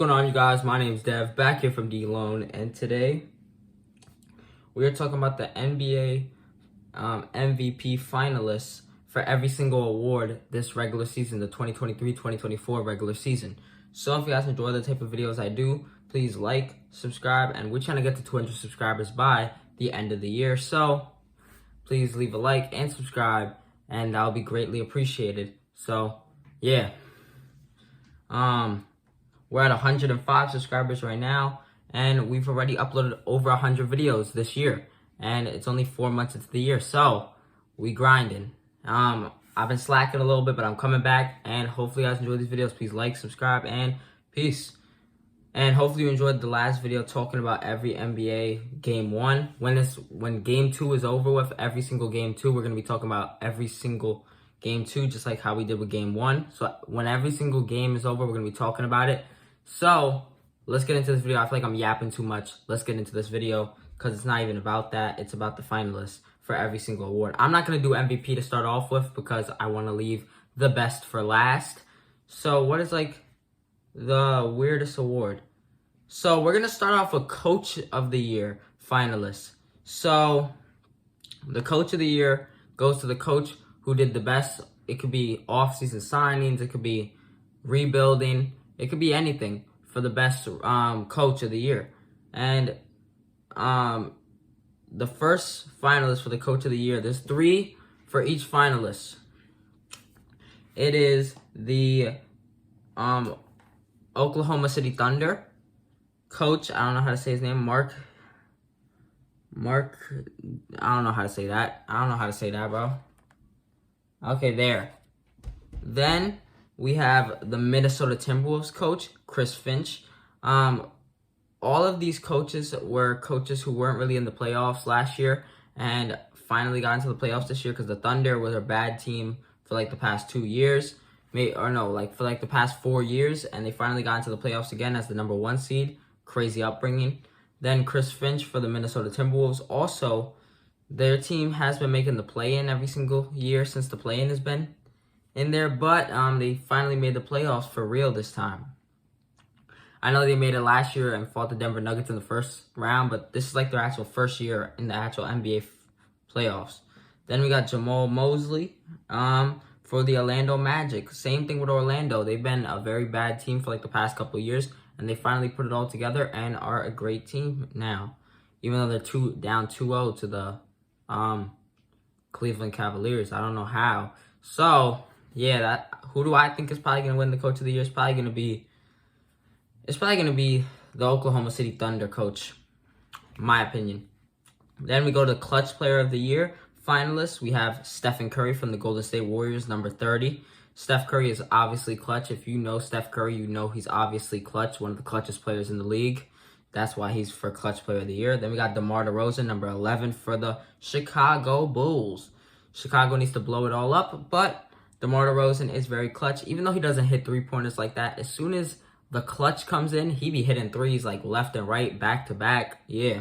What's going on, you guys? My name is Dev, back here from D-Lone, and today we are talking about the NBA MVP finalists for every single award this regular season, the 2023-2024 regular season. So if you guys enjoy the type of videos I do, please like, subscribe, and we're trying to get to 200 subscribers by the end of the year. So please leave a like and subscribe, and that'll be greatly appreciated. So yeah. We're at 105 subscribers right now, and we've already uploaded over 100 videos this year, and it's only 4 months into the year, so we grinding. I've been slacking a little bit, but I'm coming back, and hopefully you guys enjoy these videos. Please like, subscribe, and peace. And hopefully you enjoyed the last video talking about every NBA game 1. When game 2 is over with, every single game 2, we're going to be talking about every single game 2, just like how we did with game 1. So when every single game is over, we're going to be talking about it. So let's get into this video. I feel like I'm yapping too much. Let's get into this video because it's not even about that. It's about the finalists for every single award. I'm not going to do MVP to start off with because I want to leave the best for last. So what is like the weirdest award? So we're going to start off with Coach of the Year finalists. So the Coach of the Year goes to the coach who did the best. It could be off-season signings. It could be rebuilding. It could be anything for the best coach of the year. And the first finalist for the coach of the year, there's 3 for each finalist. It is the Oklahoma City Thunder coach. I don't know how to say his name. Mark. I don't know how to say that. Bro. Okay, there. Then we have the Minnesota Timberwolves coach, Chris Finch. All of these coaches were coaches who weren't really in the playoffs last year and finally got into the playoffs this year because the Thunder was a bad team for like the past 2 years. For like the past 4 years, and they finally got into the playoffs again as the number 1 seed. Crazy upbringing. Then Chris Finch for the Minnesota Timberwolves. Also, their team has been making the play-in every single year since the play-in has been in there, but they finally made the playoffs for real this time. I know they made it last year and fought the Denver Nuggets in the first round, but this is like their actual first year in the actual NBA playoffs. Then we got Jamal Mosley for the Orlando Magic. Same thing with Orlando. They've been a very bad team for like the past couple of years, and they finally put it all together and are a great team now, even though they're down 2-0 to the Cleveland Cavaliers. I don't know how. So yeah, who do I think is probably going to win the Coach of the Year? It's probably going to be the Oklahoma City Thunder coach, in my opinion. Then we go to Clutch Player of the Year finalists. We have Stephen Curry from the Golden State Warriors, number 30. Steph Curry is obviously clutch. If you know Steph Curry, you know he's obviously clutch, one of the clutchest players in the league. That's why he's for Clutch Player of the Year. Then we got DeMar DeRozan, number 11, for the Chicago Bulls. Chicago needs to blow it all up, but DeMar DeRozan is very clutch, even though he doesn't hit three-pointers like that. As soon as the clutch comes in, he be hitting threes like left and right, back to back. Yeah.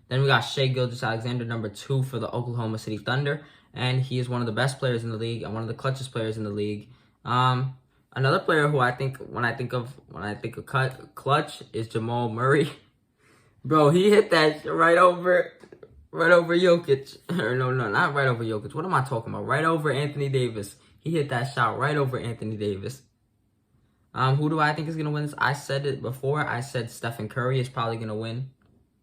Then we got Shai Gilgeous-Alexander, number 2 for the Oklahoma City Thunder, and he is one of the best players in the league and one of the clutchest players in the league. Another player who I think when I think of clutch is Jamal Murray. Bro, he hit that right over Jokic. Or no, not right over Jokic. What am I talking about? Right over Anthony Davis. He hit that shot right over Anthony Davis. Who do I think is going to win this? I said it before. I said Stephen Curry is probably going to win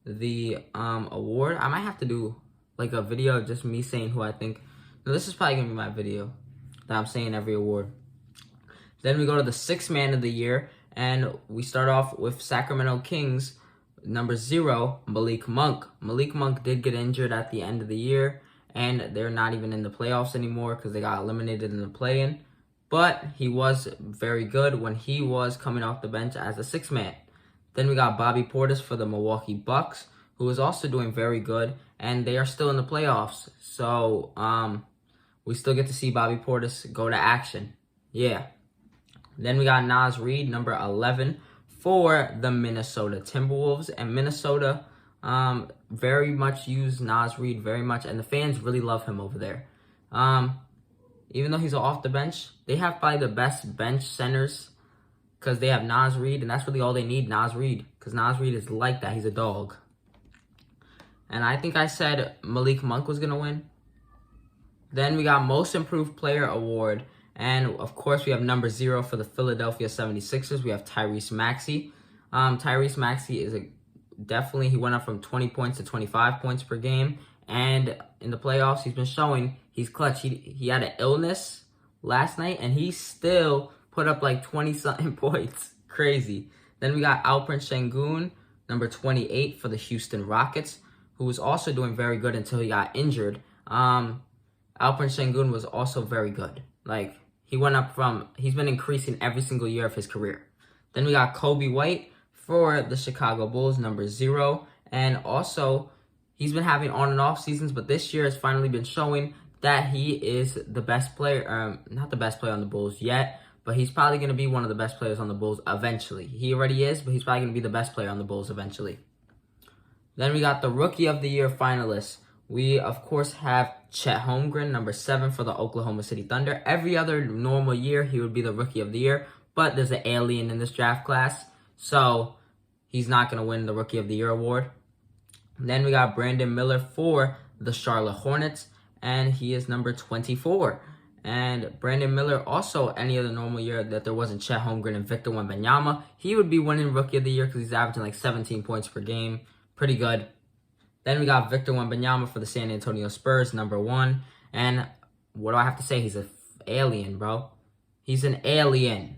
the award. I might have to do like a video of just me saying who I think. No, this is probably going to be my video that I'm saying every award. Then we go to the 6th Man of the Year, and we start off with Sacramento Kings, number 0, Malik Monk. Malik Monk did get injured at the end of the year, and they're not even in the playoffs anymore because they got eliminated in the play-in. But he was very good when he was coming off the bench as a 6th man. Then we got Bobby Portis for the Milwaukee Bucks, who is also doing very good, and they are still in the playoffs. So we still get to see Bobby Portis go to action. Yeah. Then we got Naz Reid, number 11, for the Minnesota Timberwolves. And Minnesota very much use Naz Reid very much, and the fans really love him over there. Even though he's off the bench, they have probably the best bench centers because they have Nas Reed, and that's really all they need, Nas Reed, because Nas Reed is like that. He's a dog. And I think I said Malik Monk was going to win. Then we got Most Improved Player Award. And, of course, we have number 0 for the Philadelphia 76ers. We have Tyrese Maxey. Tyrese Maxey is definitely, he went up from 20 points to 25 points per game. And in the playoffs, he's been showing he's clutch. He had an illness last night, and he still put up like 20-something points. Crazy. Then we got Alperen Sengun, number 28 for the Houston Rockets, who was also doing very good until he got injured. Alperen Sengun was also very good. Like, he's been increasing every single year of his career. Then we got Kobe White for the Chicago Bulls, number 0. And also, he's been having on and off seasons, but this year has finally been showing that he is the best player, not the best player on the Bulls yet, but he's probably going to be one of the best players on the Bulls eventually. He already is, but he's probably going to be the best player on the Bulls eventually. Then we got the Rookie of the Year finalists. We, of course, have Chet Holmgren, number 7 for the Oklahoma City Thunder. Every other normal year, he would be the Rookie of the Year, but there's an alien in this draft class, so he's not going to win the Rookie of the Year award. Then we got Brandon Miller for the Charlotte Hornets, and he is number 24. And Brandon Miller, also any other normal year that there wasn't Chet Holmgren and Victor Wembanyama, he would be winning Rookie of the Year because he's averaging like 17 points per game. Pretty good. Then we got Victor Wembanyama for the San Antonio Spurs, number 1. And what do I have to say? He's an alien, bro. He's an alien.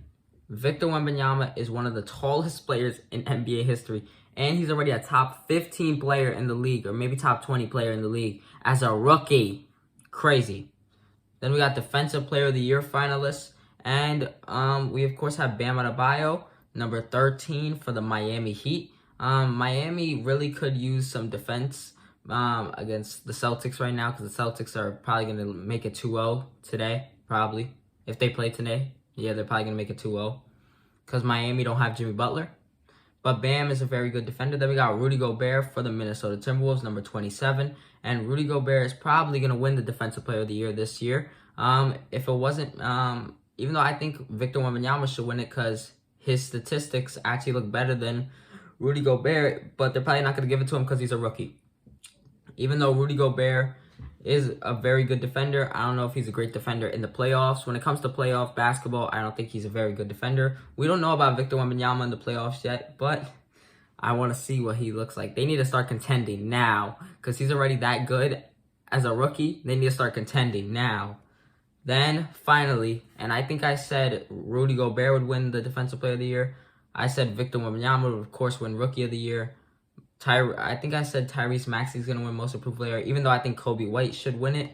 Victor Wembanyama is one of the tallest players in NBA history. And he's already a top 15 player in the league, or maybe top 20 player in the league as a rookie. Crazy. Then we got Defensive Player of the Year finalists. And we, of course, have Bam Adebayo, number 13 for the Miami Heat. Miami really could use some defense against the Celtics right now, because the Celtics are probably going to make it 2-0 today, probably. If they play today, yeah, they're probably going to make it 2-0 because Miami don't have Jimmy Butler. But Bam is a very good defender. Then we got Rudy Gobert for the Minnesota Timberwolves, number 27. And Rudy Gobert is probably going to win the Defensive Player of the Year this year. If it wasn't, even though I think Victor Wembanyama should win it because his statistics actually look better than Rudy Gobert, but they're probably not going to give it to him because he's a rookie. Even though Rudy Gobert is a very good defender, I don't know if he's a great defender in the playoffs. When it comes to playoff basketball, I don't think he's a very good defender. We don't know about Victor Wembanyama in the playoffs yet, but I want to see what he looks like. They need to start contending now because he's already that good as a rookie. They need to start contending now. Then, finally, and I think I said Rudy Gobert would win the Defensive Player of the Year. I said Victor Wembanyama would, of course, win Rookie of the Year. I think I said Tyrese Maxey is going to win Most Improved Player, even though I think Kobe White should win it.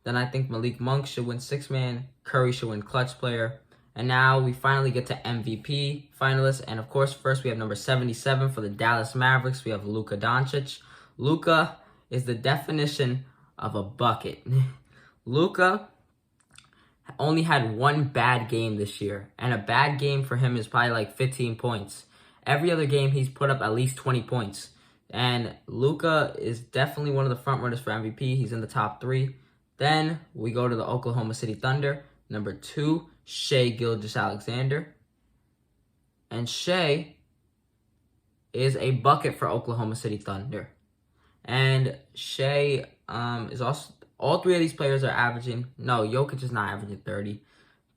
Then I think Malik Monk should win Sixth Man. Curry should win Clutch Player. And now we finally get to MVP finalists. And, of course, first we have number 77 for the Dallas Mavericks. We have Luka Doncic. Luka is the definition of a bucket. Luka only had one bad game this year, and a bad game for him is probably like 15 points. Every other game, he's put up at least 20 points. And Luka is definitely one of the front runners for MVP. He's in the top 3. Then we go to the Oklahoma City Thunder. Number 2, Shai Gilgeous-Alexander. And Shai is a bucket for Oklahoma City Thunder. And Shai is also... All 3 of these players are averaging... No, Jokic is not averaging 30.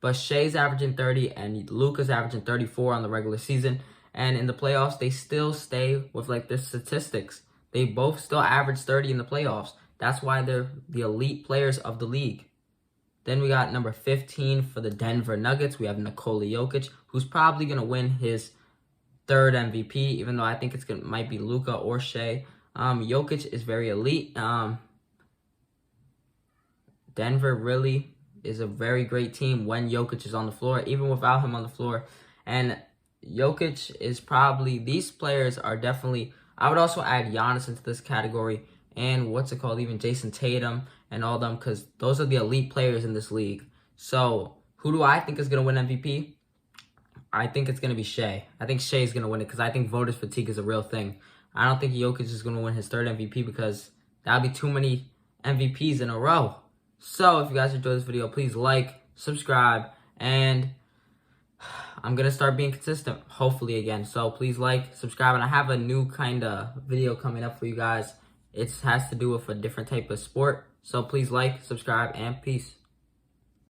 But Shai's averaging 30 and Luka's averaging 34 on the regular season. And in the playoffs, they still stay with like their statistics. They both still average 30 in the playoffs. That's why they're the elite players of the league. Then we got number 15 for the Denver Nuggets. We have Nikola Jokic, who's probably going to win his 3rd MVP, even though I think might be Luka or Shai. Jokic is very elite. Denver really is a very great team when Jokic is on the floor, even without him on the floor. And Jokic is probably, these players are definitely, I would also add Giannis into this category and even Jason Tatum and all them, because those are the elite players in this league. So who do I think is going to win MVP? I think it's going to be Shai. I think Shai is going to win it because I think voters fatigue is a real thing. I don't think Jokic is going to win his 3rd MVP because that would be too many MVPs in a row. So, if you guys enjoyed this video, please like, subscribe, and I'm going to start being consistent, hopefully again. So please like, subscribe, and I have a new kind of video coming up for you guys. It has to do with a different type of sport. So please like, subscribe, and peace.